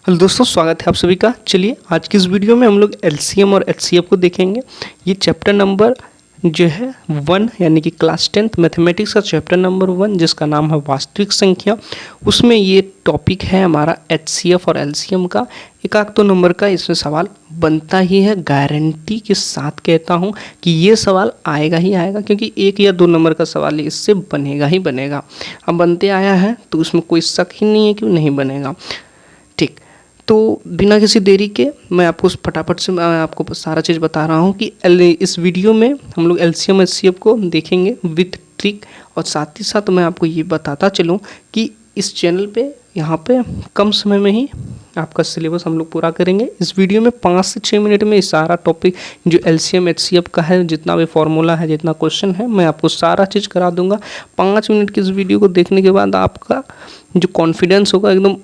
Hello दोस्तों, स्वागत है आप सभी का। चलिए आज की इस वीडियो में हम लोग एलसीएम और एचसीएफ को देखेंगे। ये चैप्टर नंबर जो है 1 यानी कि क्लास 10th मैथमेटिक्स का चैप्टर नंबर 1 जिसका नाम है वास्तविक संख्या। उसमें ये टॉपिक है हमारा एचसीएफ और एलसीएम का। एक आध तो नंबर का इसमें सवाल बनता ही है, गारंटी के साथ कहता हूँ कि ये सवाल आएगा ही आएगा, क्योंकि 1 या 2 नंबर का सवाल इससे बनेगा ही बनेगा। अब बनते आया है तो उसमें कोई शक ही नहीं है कि नहीं बनेगा। ठीक, तो बिना किसी देरी के मैं आपको फटाफट से मैं आपको सारा चीज़ बता रहा हूँ कि इस वीडियो में हम लोग एलसीएम एचसीएफ को देखेंगे विथ ट्रिक, और साथ ही साथ मैं आपको ये बताता चलूँ कि इस चैनल पे यहाँ पे कम समय में ही आपका सिलेबस हम लोग पूरा करेंगे। इस वीडियो में 5 से 6 मिनट में सारा टॉपिक जो एलसीएम एचसीएफ का है, जितना भी फॉर्मूला है, जितना क्वेश्चन है, मैं आपको सारा चीज़ करा दूंगा। 5 मिनट की इस वीडियो को देखने के बाद आपका जो कॉन्फिडेंस होगा एकदम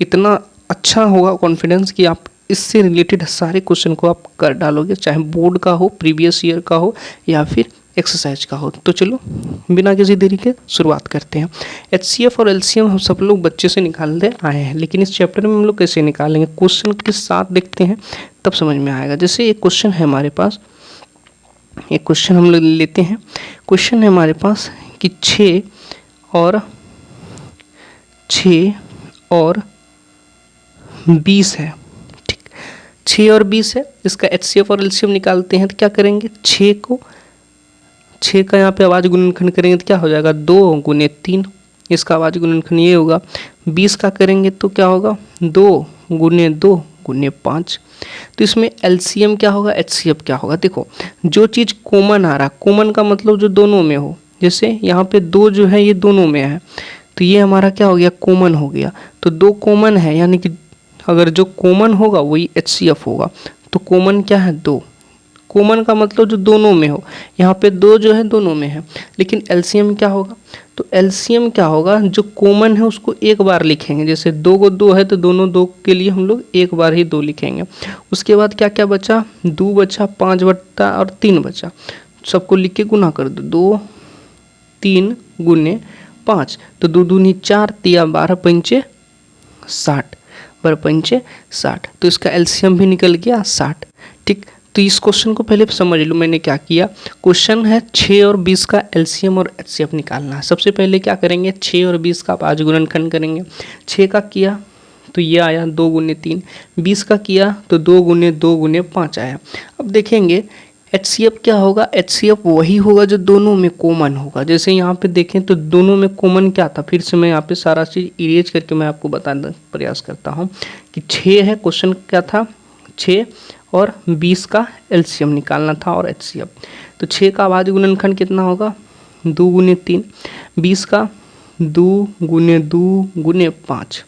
इतना अच्छा होगा कॉन्फिडेंस कि आप इससे रिलेटेड सारे क्वेश्चन को आप कर डालोगे, चाहे बोर्ड का हो, प्रीवियस ईयर का हो या फिर एक्सरसाइज का हो। तो चलो बिना किसी देरी के शुरुआत करते हैं। एचसीएफ और एलसीएम हम सब लोग बच्चे से निकालते आए हैं, लेकिन इस चैप्टर में हम लोग कैसे निकालेंगे, क्वेश्चन के साथ देखते हैं तब समझ में आएगा। जैसे एक क्वेश्चन है हमारे पास, एक क्वेश्चन हम लोग लेते हैं। क्वेश्चन है हमारे पास कि 6 और 20 है। ठीक, 6 और 20 है, इसका एचसीएफ और एलसीएम निकालते हैं। तो क्या करेंगे, 6 का यहाँ पे आवाज गुणनखंड करेंगे तो क्या हो जाएगा, 2 गुने 3, इसका आवाज गुणनखंड ये होगा। 20 का करेंगे तो क्या होगा, 2 गुने 2 गुने 5। तो इसमें एलसीएम क्या होगा, एचसीएफ क्या होगा। देखो जो चीज़ कॉमन आ रहा, कॉमन का मतलब जो दोनों में हो, जैसे यहाँ पे 2 जो है ये दोनों में है, तो ये हमारा क्या हो गया, कॉमन हो गया। तो 2 कॉमन है, यानी कि अगर जो कॉमन होगा वही एचसीएफ होगा। तो कॉमन क्या है, 2। कॉमन का मतलब जो दोनों में हो, यहाँ पे 2 जो है दोनों में है। लेकिन एलसीएम क्या होगा, तो एलसीएम क्या होगा, जो कॉमन है उसको एक बार लिखेंगे। जैसे 2 को 2 है तो दोनों 2 के लिए हम लोग एक बार ही 2 लिखेंगे। उसके बाद क्या क्या बचा, 2 बचा, 5 बचा और 3 बचा। सबको लिख के गुना कर दो, 2 3 गुने 5, तो 2 दूनी 4, 3 12 पंचे 60, 12 पंचे 60। तो इसका एलसीएम भी निकल गया 60। ठीक, तो इस क्वेश्चन को पहले समझ लो मैंने क्या किया। क्वेश्चन है 6 और 20 का एलसीएम और एचसीएफ निकालना है। सबसे पहले क्या करेंगे, 6 और 20 का 5 गुणनखंड करेंगे। 6 का किया तो ये आया 2 गुने 3, 20 का किया तो 2 गुने 5 आया। अब देखेंगे एचसीएफ क्या होगा, एचसीएफ वही होगा जो दोनों में कॉमन होगा। जैसे यहाँ पे देखें तो दोनों में कॉमन क्या था, फिर से मैं यहाँ पे सारा चीज़ इरेज करके मैं आपको बताने का प्रयास करता हूँ कि 6 है, क्वेश्चन क्या था, 6 और 20 का एलसीएम निकालना था और एचसीएफ। तो 6 का आवाज गुणनखंड कितना होगा, 2 गुने 3, 20 का 2 गुने 5।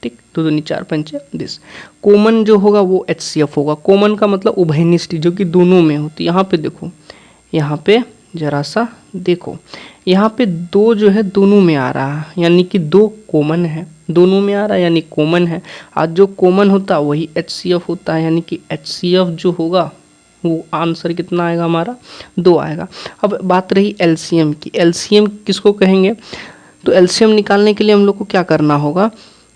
ठीक, 2 दूनी 4 पंचे 20। कॉमन जो होगा वो एचसीएफ होगा। कॉमन का मतलब उभयनिष्ठ, जो कि दोनों में होती। यहाँ पे देखो, यहाँ पे जरा सा देखो, यहाँ पे 2 जो है दोनों में आ रहा है, यानी कि 2 कॉमन है, दोनों में आ रहा है यानी कॉमन है। आज जो कॉमन होता है वही एचसीएफ होता है, यानी कि एचसीएफ जो होगा वो आंसर कितना आएगा हमारा, 2 आएगा। अब बात रही एलसीएम की। एलसीएम किसको कहेंगे, तो एलसीएम निकालने के लिए हम लोग को क्या करना होगा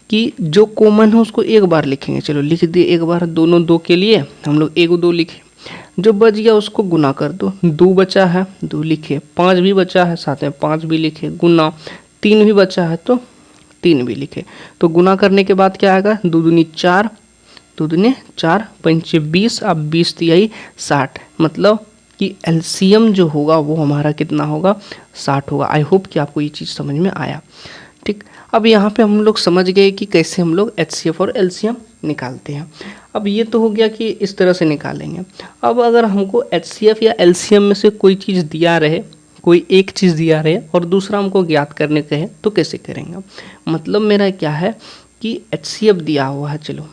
कि जो कॉमन है उसको एक बार लिखेंगे। चलो लिख दिए एक बार, दोनों 2 के लिए हम लोग 1 2 लिखे। जो बच गया उसको गुना कर दो, 2 बचा है 2 लिखे, 5 भी बचा है साथ में 5 भी लिखे, गुना 3 भी बचा है तो 3 भी लिखे। तो गुना करने के बाद क्या आएगा, 2 दूनी 4, 2 दूनी 4 पंचे 20, अब 20 तिहाई 60, मतलब कि एलसीएम जो होगा वो हमारा कितना होगा, 60 होगा। आई होप कि आपको ये चीज़ समझ में आया। ठीक, अब यहाँ पे हम लोग समझ गए कि कैसे हम लोग एचसीएफ और एलसीएम निकालते हैं। अब ये तो हो गया कि इस तरह से निकालेंगे। अब अगर हमको एचसीएफ या एलसीएम में से कोई चीज़ दिया रहे, कोई एक चीज़ दिया रहे और दूसरा हमको ज्ञात करने कहे तो कैसे करेंगे। मतलब मेरा क्या है कि एचसीएफ दिया हुआ है, चलो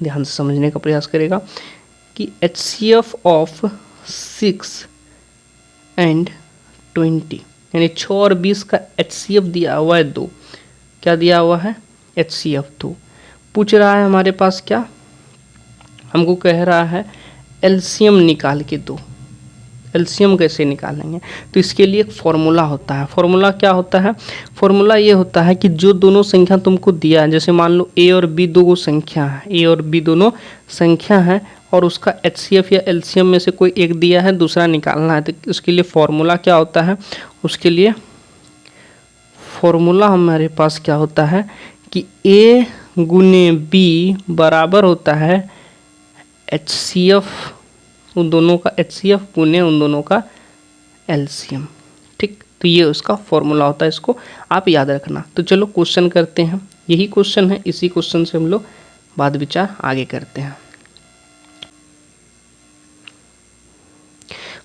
ध्यान से समझने का प्रयास करेगा कि एचसीएफ ऑफ 6 एंड 20, यानी 6 और 20 का एचसीएफ दिया हुआ है 2। क्या दिया हुआ है, एचसीएफ 2। पूछ रहा है हमारे पास क्या, हमको कह रहा है एलसीएम निकाल के दो। एलसीएम कैसे निकालेंगे, तो इसके लिए एक फॉर्मूला होता है। फॉर्मूला क्या होता है? फॉर्मूला ये होता है कि जो दोनों संख्या तुमको दिया है, जैसे मान लो ए और बी दो संख्या है, ए और बी दोनों संख्या है और उसका एचसीएफ या एलसीएम में से कोई एक दिया है, दूसरा निकालना है, तो उसके लिए फॉर्मूला क्या होता है? उसके लिए फॉर्मूला हमारे पास क्या होता है कि ए गुने बी बराबर होता है एचसीएफ, उन दोनों का एचसीएफ गुने उन दोनों का एलसीएम। ठीक, तो ये उसका फॉर्मूला होता है, इसको आप याद रखना। तो चलो क्वेश्चन करते हैं, यही क्वेश्चन है, इसी क्वेश्चन से हम लोग बाद विचार आगे करते हैं।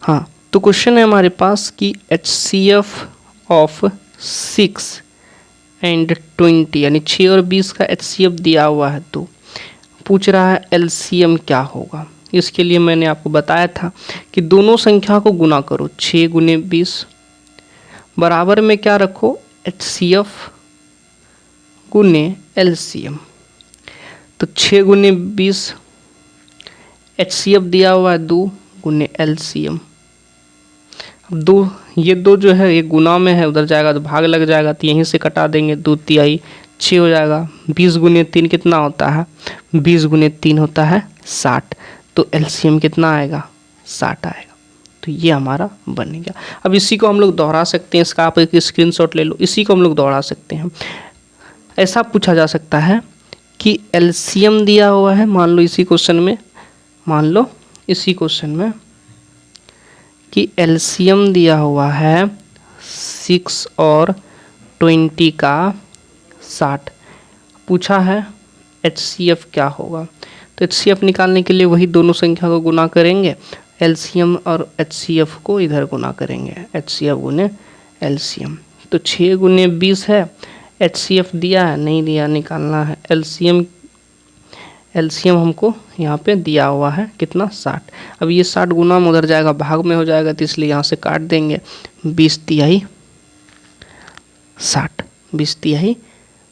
हाँ, तो क्वेश्चन है हमारे पास कि एचसीएफ ऑफ 6 एंड 20 यानी 6 और 20 का एचसीएफ दिया हुआ है, तो पूछ रहा है एलसीएम क्या होगा। इसके लिए मैंने आपको बताया था कि दोनों संख्या को गुना करो, 6 गुने 20 बराबर में क्या रखो, एचसीएफ गुने एलसीएम। तो 6 गुने 20 एचसीएफ दिया हुआ है 2 गुने एलसीएम। अब दो, ये दो जो है ये गुना में है, उधर जाएगा तो भाग लग जाएगा, तो यहीं से कटा देंगे, 2 तिहाई 6 हो जाएगा। 20 गुने 3 कितना होता है? 20 गुने 3 होता है 60, तो एलसीएम कितना आएगा? 60 आएगा। तो ये हमारा बन गया। अब इसी को हम लोग दोहरा सकते हैं, इसका आप एक स्क्रीनशॉट ले लो, इसी को हम लोग दोहरा सकते हैं। ऐसा पूछा जा सकता है कि एलसीएम दिया हुआ है, मान लो इसी क्वेश्चन में, मान लो इसी क्वेश्चन में कि एलसीएम दिया हुआ है 6 और 20 का 60, पूछा है एचसीएफ क्या होगा। तो एचसीएफ निकालने के लिए वही दोनों संख्या को गुना करेंगे, एलसीएम और एचसीएफ को इधर गुना करेंगे, एचसीएफ गुने एलसीएम। तो 6 गुने 20 है, एचसीएफ दिया है नहीं दिया, निकालना है एलसीएम। एलसीएम हमको यहाँ पे दिया हुआ है कितना? 60। अब ये 60 गुना में उधर जाएगा, भाग में हो जाएगा, तो इसलिए यहाँ से काट देंगे, 20 तिहाई 60, 20 तिहाई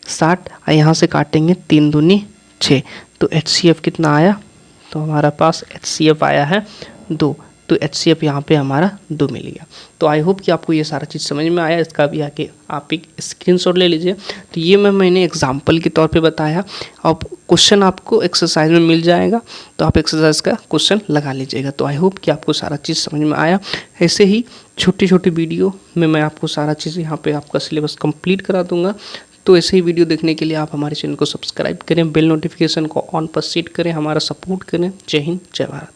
60, और यहाँ से काटेंगे 3 दूनी 6, तो एचसीएफ कितना आया? तो हमारा पास एचसीएफ आया है 2, तो एचसीएफ यहाँ पे हमारा 2 मिल गया। तो आई होप कि आपको ये सारा चीज़ समझ में आया। इसका भी आके आप एक स्क्रीनशॉट ले लीजिए। तो ये मैंने एग्जांपल के तौर पे बताया, और क्वेश्चन आपको एक्सरसाइज में मिल जाएगा, तो आप एक्सरसाइज का क्वेश्चन लगा लीजिएगा। तो आई होप कि आपको सारा चीज़ समझ में आया। ऐसे ही छोटी छोटी वीडियो में मैं आपको सारा चीज़ यहाँ पर आपका सिलेबस कंप्लीट करा दूँगा। तो ऐसे ही वीडियो देखने के लिए आप हमारे चैनल को सब्सक्राइब करें, बेल नोटिफिकेशन को ऑन पर सेट करें, हमारा सपोर्ट करें। जय हिंद, जय भारत।